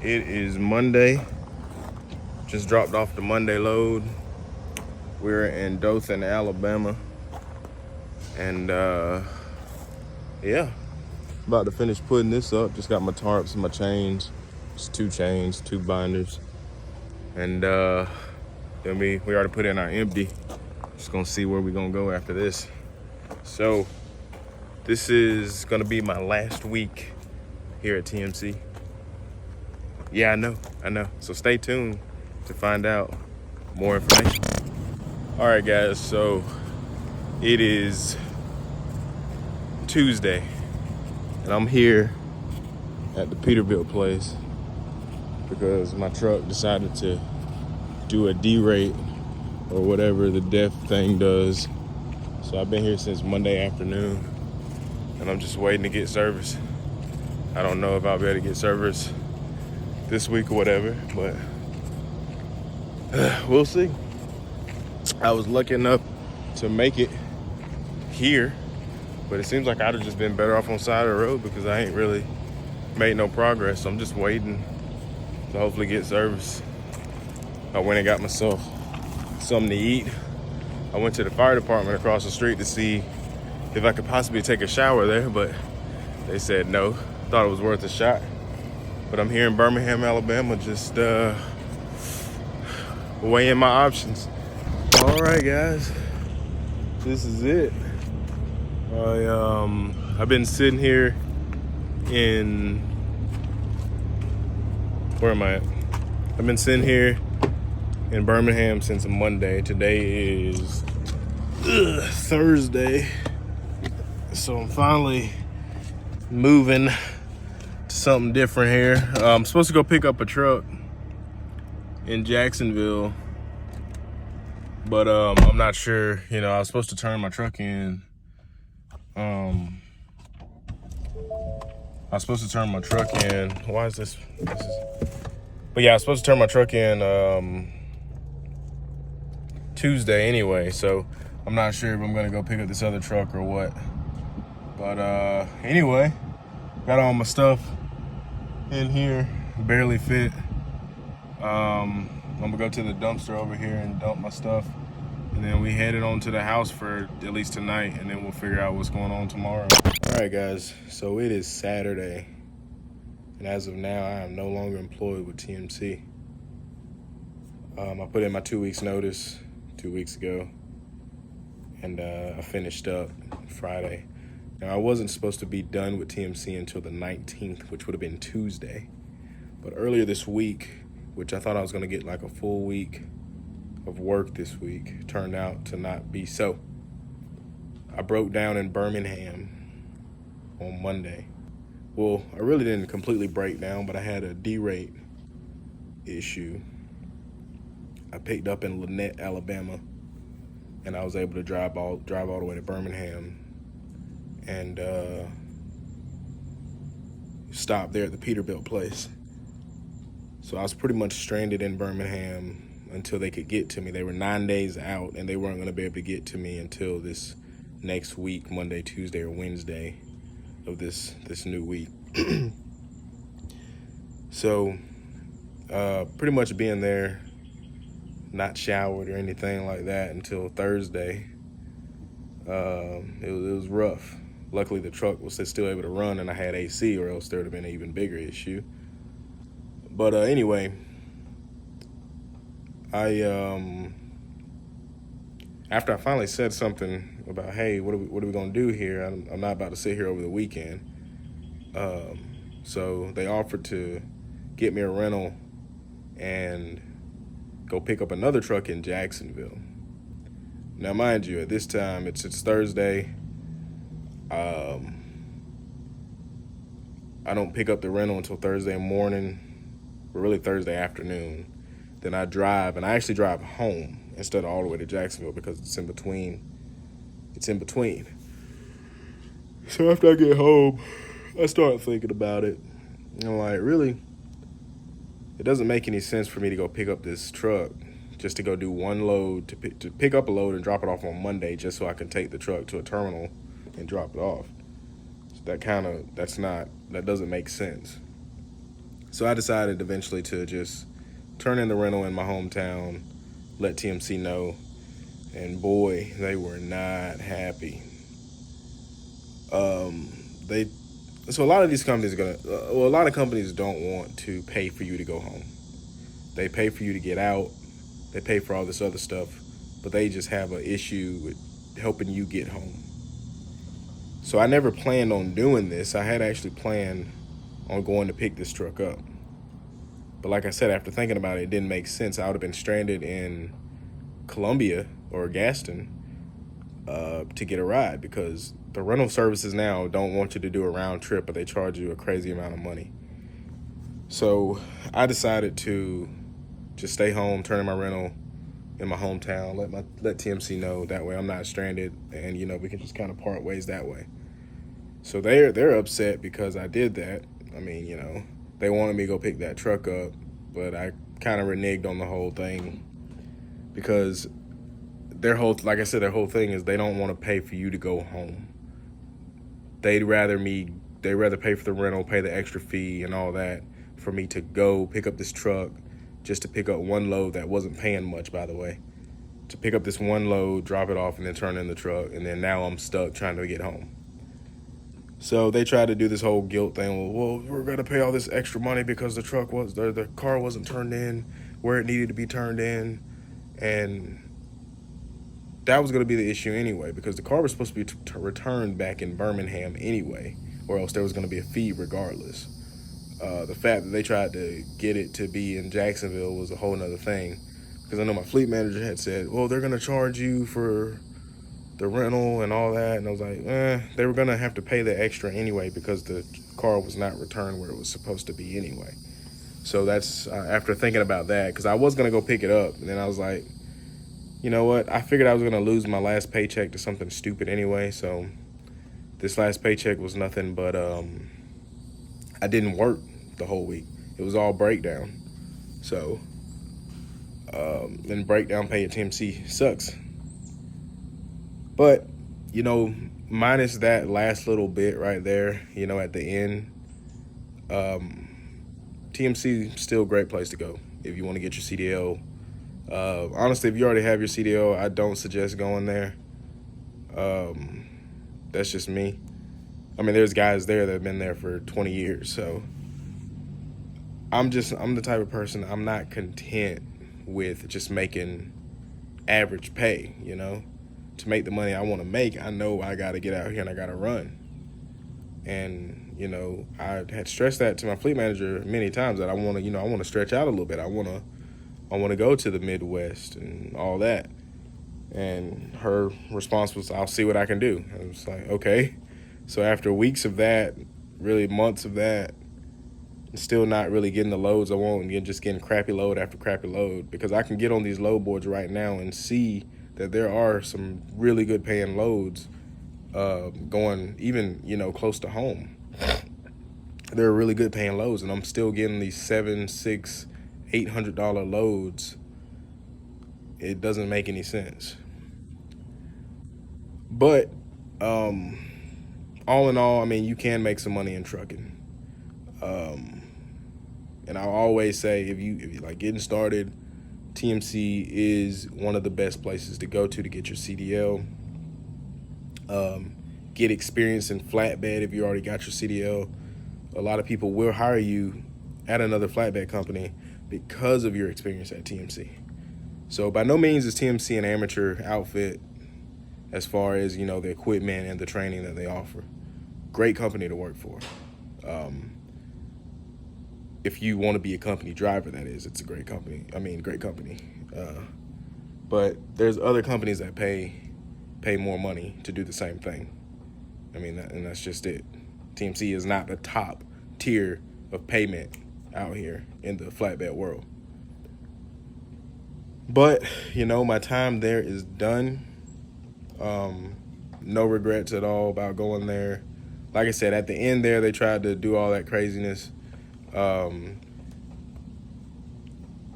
It is Monday. Just dropped off the Monday load. We're in Dothan, Alabama. And yeah, about to finish putting this up. Just got my tarps and my chains. Just 2 chains, 2 binders. And then we already put in our empty. Just gonna see where we're gonna go after this. So this is gonna be my last week here at TMC. Yeah, I know. So stay tuned to find out more information. All right, guys, so it is Tuesday, and I'm here at the Peterbilt place because my truck decided to do a D-rate or whatever the death thing does. So I've been here since Monday afternoon, and I'm just waiting to get service. I don't know if I'll be able to get service this week or whatever, but we'll see. I was lucky enough to make it here, but it seems like I'd have just been better off on the side of the road because I ain't really made no progress. So I'm just waiting to hopefully get service. I went and got myself something to eat. I went to the fire department across the street to see if I could possibly take a shower there, but they said no. Thought it was worth a shot. But I'm here in Birmingham, Alabama, just weighing my options. All right, guys, this is it. I've been sitting here where am I at? I've been sitting here in Birmingham since Monday. Today is Thursday. So I'm finally moving to something different here. I'm supposed to go pick up a truck in Jacksonville, but I'm not sure. I was supposed to turn my truck in. Why is this? But yeah, I was supposed to turn my truck in Tuesday anyway, so I'm not sure if I'm gonna go pick up this other truck or what. But anyway, got all my stuff in here, barely fit. I'm gonna go to the dumpster over here and dump my stuff, and then we headed on to the house for at least tonight, and then we'll figure out what's going on tomorrow. All right, guys, so it is Saturday, and as of now, I am no longer employed with TMC. I put in my 2 weeks notice 2 weeks ago, and I finished up Friday. Now, I wasn't supposed to be done with TMC until the 19th, which would have been Tuesday. But earlier this week, which I thought I was gonna get like a full week of work this week, turned out to not be so. I broke down in Birmingham on Monday. Well, I really didn't completely break down, but I had a D-rate issue. I picked up in Lynette, Alabama, and I was able to drive all the way to Birmingham and stop there at the Peterbilt place. So I was pretty much stranded in Birmingham until they could get to me. They were 9 days out, and they weren't going to be able to get to me until this next week, Monday, Tuesday, or Wednesday of this new week. So pretty much being there, not showered or anything like that until Thursday, it was rough. Luckily, the truck was still able to run, and I had AC, or else there would have been an even bigger issue. But anyway, after I finally said something about, hey, what are we gonna do here? I'm not about to sit here over the weekend. So they offered to get me a rental and go pick up another truck in Jacksonville. Now, mind you, at this time, it's Thursday. I don't pick up the rental until Thursday morning, or really Thursday afternoon. Then I drive, and I actually drive home instead of all the way to Jacksonville because it's in between. So after I get home, I start thinking about it. And I'm like, really? It doesn't make any sense for me to go pick up this truck just to go do one load, to pick up a load and drop it off on Monday just so I can take the truck to a terminal and drop it off. So that doesn't make sense. So I decided eventually to just turn in the rental in my hometown, let TMC know, and boy, they were not happy. They so a lot of these companies are gonna well, a lot of companies don't want to pay for you to go home. They pay for you to get out. They pay for all this other stuff, but they just have an issue with helping you get home. So I never planned on doing this. I had actually planned on going to pick this truck up. But like I said, after thinking about it, it didn't make sense. I would have been stranded in Columbia or Gaston to get a ride, because the rental services now don't want you to do a round trip, but they charge you a crazy amount of money. So I decided to just stay home, turn in my rental in my hometown, let TMC know. That way I'm not stranded, and we can just kind of part ways that way. So they're upset because I did that. I mean, they wanted me to go pick that truck up, but I kind of reneged on the whole thing, because like I said, their whole thing is they don't want to pay for you to go home. They'd rather pay for the rental, pay the extra fee and all that for me to go pick up this truck, just to pick up one load that wasn't paying much, by the way. To pick up this one load, drop it off, and then turn in the truck, and then now I'm stuck trying to get home. So they tried to do this whole guilt thing. Well, we're gonna pay all this extra money because the car wasn't turned in where it needed to be turned in, and that was gonna be the issue anyway, because the car was supposed to be returned back in Birmingham anyway, or else there was gonna be a fee regardless. The fact that they tried to get it to be in Jacksonville was a whole nother thing, because I know my fleet manager had said, well, they're gonna charge you for the rental and all that, and I was like, they were gonna have to pay the extra anyway, because the car was not returned where it was supposed to be anyway. So that's after thinking about that, because I was gonna go pick it up, and then I was like, you know what, I figured I was gonna lose my last paycheck to something stupid anyway. So this last paycheck was nothing but I didn't work the whole week. It was all breakdown. So and breakdown pay at TMC sucks. But, minus that last little bit right there, at the end, TMC still a great place to go if you want to get your CDL. Honestly, if you already have your CDL, I don't suggest going there. That's just me. I mean, there's guys there that have been there for 20 years, so I'm the type of person, I'm not content with just making average pay, To make the money I want to make, I know I got to get out here and I got to run. And, I had stressed that to my fleet manager many times, that I want to stretch out a little bit. I want to go to the Midwest and all that. And her response was, I'll see what I can do. I was like, okay. So after weeks of that, really months of that, still not really getting the loads I want, and just getting crappy load after crappy load, because I can get on these load boards right now and see that there are some really good paying loads going even, close to home. There are really good paying loads, and I'm still getting these $700, $600, $800 loads. It doesn't make any sense. But all in all, I mean, you can make some money in trucking. And I always say, if you like getting started, TMC is one of the best places to go to get your CDL. Get experience in flatbed if you already got your CDL. A lot of people will hire you at another flatbed company because of your experience at TMC. So by no means is TMC an amateur outfit as far as, the equipment and the training that they offer. Great company to work for. If you want to be a company driver, that is, it's a great company. Great company. But there's other companies that pay more money to do the same thing. And that's just it. TMC is not the top tier of payment out here in the flatbed world. But, my time there is done. No regrets at all about going there. Like I said, at the end there, they tried to do all that craziness.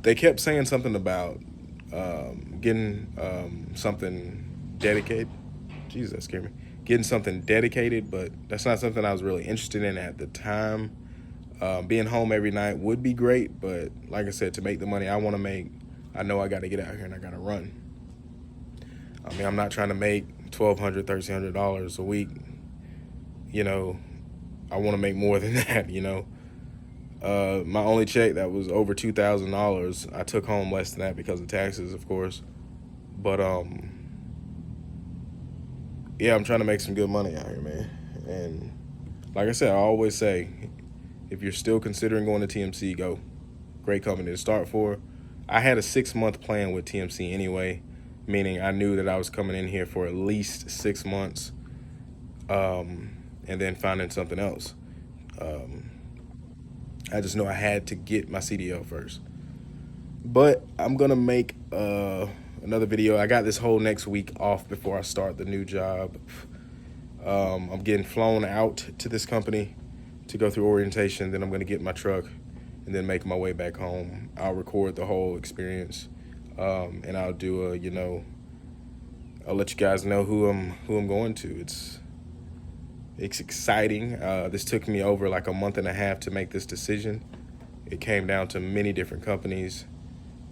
They kept saying something about getting something dedicated. Jesus, that scared me. Getting something dedicated, but that's not something I was really interested in at the time. Being home every night would be great, but like I said, to make the money I want to make, I know I got to get out here and I got to run. I mean, I'm not trying to make $1,200, $1,300 a week. You know, I want to make more than that, you know. My only check that was over $2,000, I took home less than that because of taxes, of course. But, yeah, I'm trying to make some good money out here, man. And like I said, I always say, if you're still considering going to TMC, go. Great company to start for. I had a 6-month plan with TMC anyway, meaning I knew that I was coming in here for at least 6 months, and then finding something else. I just know I had to get my CDL first. But I'm gonna make another video. I got this whole next week off before I start the new job. I'm getting flown out to this company to go through orientation. Then I'm gonna get my truck and then make my way back home. I'll record the whole experience, and I'll do a, you know, I'll let you guys know who I'm going to. It's exciting. This took me over like a month and a half to make this decision. It came down to many different companies,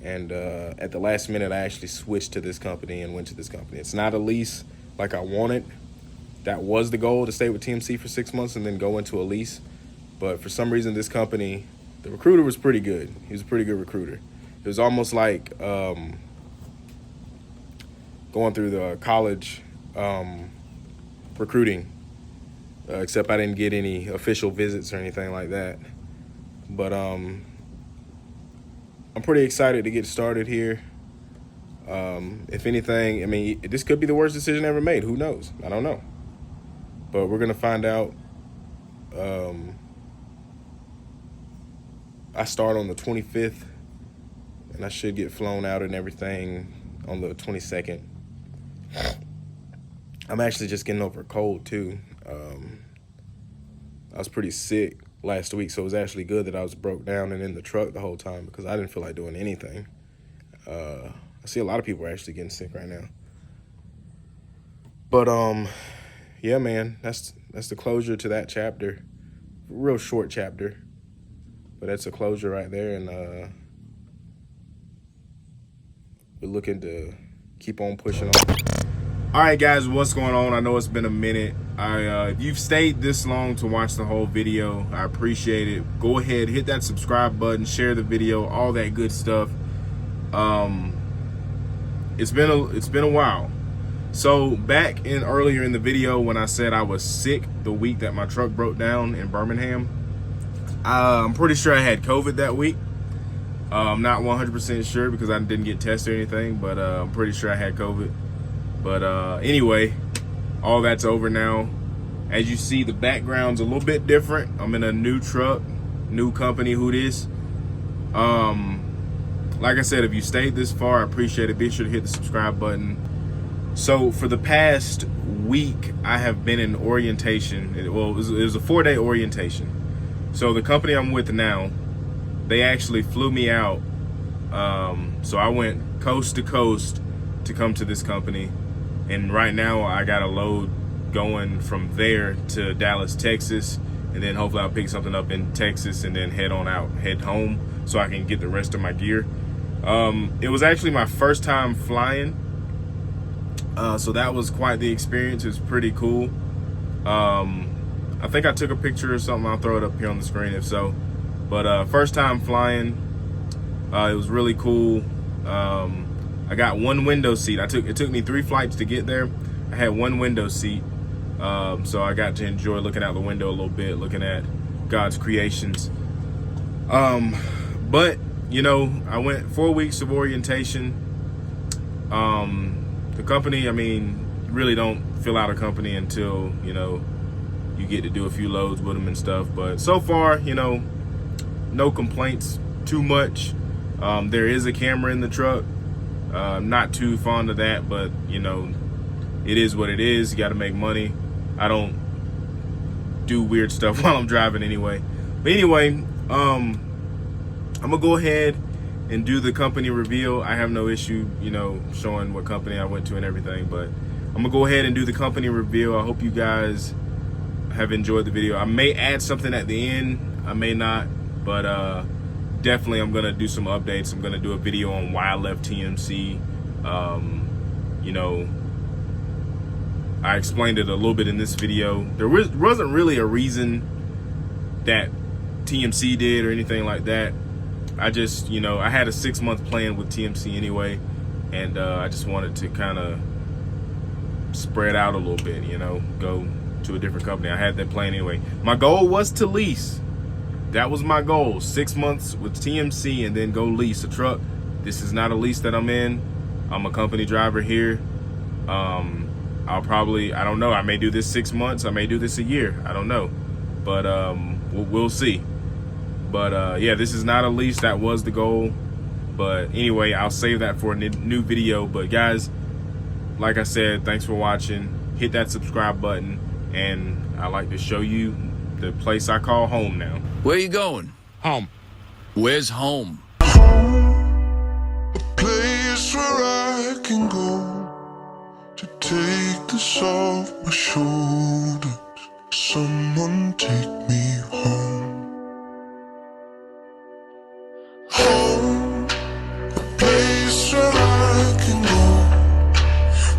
and at the last minute, I actually switched to this company and went to this company. It's not a lease like I wanted. That was the goal, to stay with TMC for 6 months and then go into a lease. But for some reason, this company, the recruiter was pretty good. He was a pretty good recruiter. It was almost like going through the college recruiting, except I didn't get any official visits or anything like that. But I'm pretty excited to get started here. If anything, I mean, this could be the worst decision ever made. Who knows? I don't know. But we're going to find out. I start on the 25th, and I should get flown out and everything on the 22nd. I'm actually just getting over a cold, too. I was pretty sick last week, so it was actually good that I was broke down and in the truck the whole time because I didn't feel like doing anything. I see a lot of people are actually getting sick right now. But, yeah, man, that's the closure to that chapter. Real short chapter, but that's a closure right there, and we're looking to keep on pushing on. All right, guys, what's going on? I know it's been a minute. If you've stayed this long to watch the whole video, I appreciate it. Go ahead, hit that subscribe button, share the video, all that good stuff. It's been a while. So back in earlier in the video when I said I was sick the week that my truck broke down in Birmingham, I'm pretty sure I had COVID that week. I'm not 100% sure because I didn't get tested or anything, but I'm pretty sure I had COVID. But anyway, all that's over now. As you see, the background's a little bit different. I'm in a new truck, new company, who this. Like I said, if you stayed this far, I appreciate it. Be sure to hit the subscribe button. So for the past week, I have been in orientation. Well, it was a 4-day orientation. So the company I'm with now, they actually flew me out. So I went coast to coast to come to this company. And right now I got a load going from there to Dallas, Texas. And then hopefully I'll pick something up in Texas and then head home so I can get the rest of my gear. It was actually my first time flying. So that was quite the experience. It was pretty cool. I think I took a picture or something. I'll throw it up here on the screen if so. But first time flying, it was really cool. I got one window seat. It took me 3 flights to get there. I had one window seat. So I got to enjoy looking out the window a little bit, looking at God's creations. But, you know, I went 4 weeks of orientation. The company, I mean, really don't fill out a company until, you know, you get to do a few loads with them and stuff. But so far, you know, no complaints too much. There is a camera in the truck. I'm not too fond of that, but, you know, it is what it is. You got to make money. I don't do weird stuff while I'm driving anyway. But anyway, I'm going to go ahead and do the company reveal. I have no issue, you know, showing what company I went to and everything, but I'm gonna go ahead and do the company reveal. I hope you guys have enjoyed the video. I may add something at the end, I may not, but definitely I'm gonna do some updates. I'm gonna do a video on why I left TMC. You know, I explained it a little bit in this video. There wasn't really a reason that TMC did or anything like that. I just, you know, I had a 6-month plan with TMC anyway, and I just wanted to kind of spread out a little bit, you know, go to a different company. I had that plan anyway. My goal was to lease. That was my goal. 6 months with TMC and then go lease a truck. This is not a lease that I'm in. I'm a company driver here. I'll probably, I don't know, I may do this 6 months, I may do this a year, I don't know, but we'll see. But yeah, this is not a lease. That was the goal. But anyway, I'll save that for a new video. But guys, like I said, thanks for watching. Hit that subscribe button, and I like to show you the place I call home now. Where you going? Home. Where's home? A place where I can go to take this off my shoulders. Someone take me home. Home, a place where I can go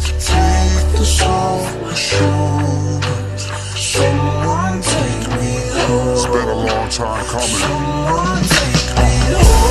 to take this off my shoulders. Someone take me home. It's been a long time coming. Someone take me home.